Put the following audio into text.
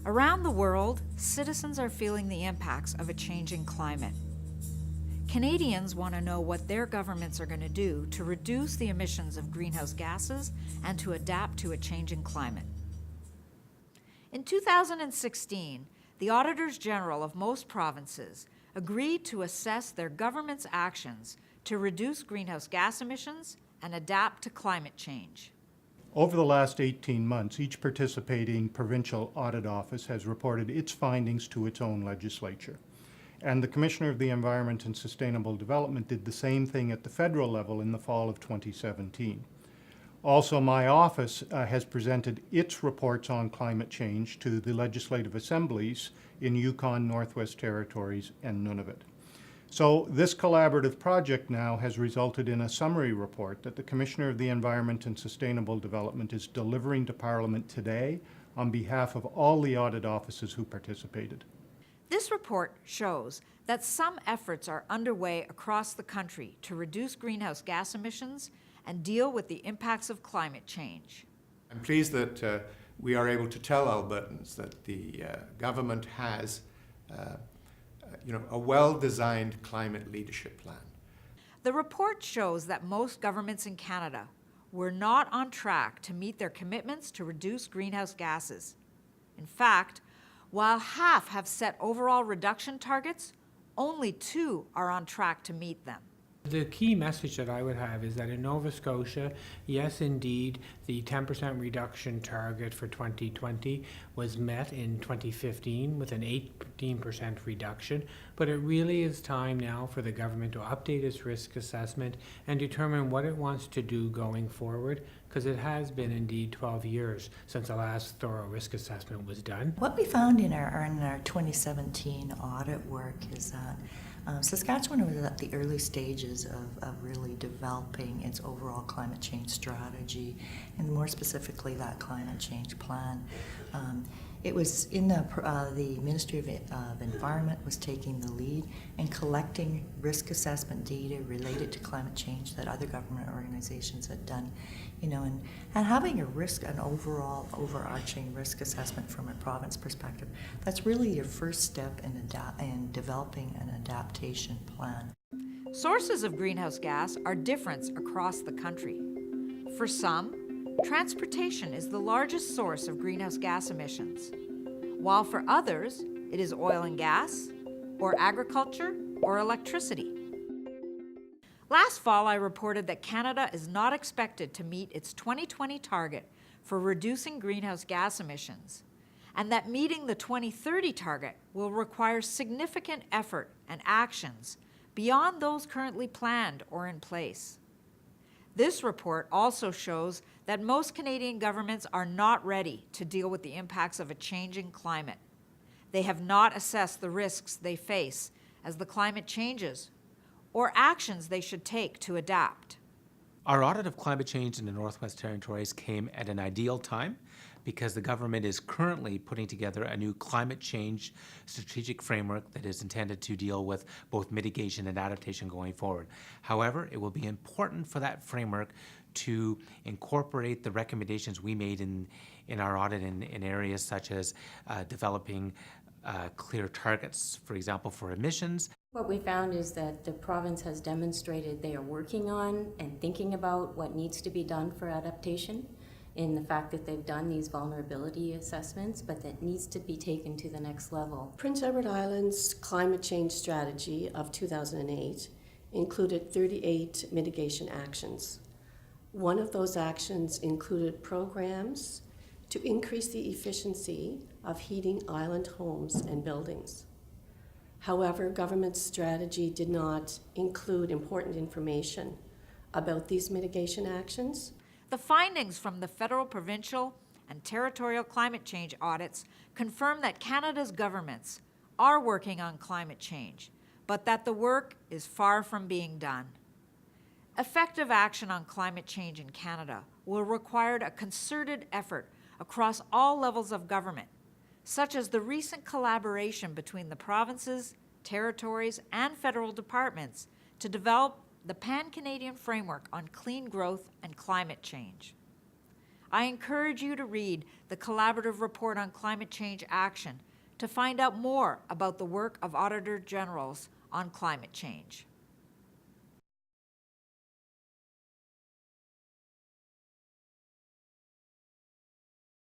Around the world, citizens are feeling the impacts of a changing climate. Canadians want to know what their governments are going to do to reduce the emissions of greenhouse gases and to adapt to a changing climate. In 2016, the Auditors General of most provinces agreed to assess their government's actions to reduce greenhouse gas emissions and adapt to climate change. Over the last 18 months, each participating provincial audit office has reported its findings to its own legislature. And the Commissioner of the Environment and Sustainable Development did the same thing at the federal level in the fall of 2017. Also, my office has presented its reports on climate change to the legislative assemblies in Yukon, Northwest Territories, and Nunavut. So this collaborative project now has resulted in a summary report that the Commissioner of the Environment and Sustainable Development is delivering to Parliament today on behalf of all the audit offices who participated. This report shows that some efforts are underway across the country to reduce greenhouse gas emissions and deal with the impacts of climate change. I'm pleased that we are able to tell Albertans that the government has a well-designed climate leadership plan. The report shows that most governments in Canada were not on track to meet their commitments to reduce greenhouse gases. In fact, while half have set overall reduction targets, only 2 are on track to meet them. The key message that I would have is that in Nova Scotia, yes, indeed, the 10% reduction target for 2020 was met in 2015 with an 18% reduction, but it really is time now for the government to update its risk assessment and determine what it wants to do going forward, because it has been indeed 12 years since the last thorough risk assessment was done. What we found in our 2017 audit work is that Saskatchewan was at the early stages of really developing its overall climate change strategy, and more specifically that climate change plan. It was in the Ministry of Environment was taking the lead and collecting risk assessment data related to climate change that other government organizations had done, and having an overall overarching risk assessment from a province perspective. That's really your first step in developing an adaptation plan. Sources of greenhouse gas are different across the country. For some, transportation is the largest source of greenhouse gas emissions, while for others, it is oil and gas, or agriculture, or electricity. Last fall, I reported that Canada is not expected to meet its 2020 target for reducing greenhouse gas emissions, and that meeting the 2030 target will require significant effort and actions beyond those currently planned or in place. This report also shows that most Canadian governments are not ready to deal with the impacts of a changing climate. They have not assessed the risks they face as the climate changes or actions they should take to adapt. Our audit of climate change in the Northwest Territories came at an ideal time because the government is currently putting together a new climate change strategic framework that is intended to deal with both mitigation and adaptation going forward. However, it will be important for that framework to incorporate the recommendations we made in our audit in areas such as developing clear targets, for example, for emissions. What we found is that the province has demonstrated they are working on and thinking about what needs to be done for adaptation, in the fact that they've done these vulnerability assessments, but that needs to be taken to the next level. Prince Edward Island's climate change strategy of 2008 included 38 mitigation actions. One of those actions included programs to increase the efficiency of heating island homes and buildings. However, government strategy did not include important information about these mitigation actions. The findings from the federal, provincial, and territorial climate change audits confirm that Canada's governments are working on climate change, but that the work is far from being done. Effective action on climate change in Canada will require a concerted effort across all levels of government, such as the recent collaboration between the provinces, territories, and federal departments to develop the Pan-Canadian Framework on Clean Growth and Climate Change. I encourage you to read the Collaborative Report on Climate Change Action to find out more about the work of Auditor Generals on climate change.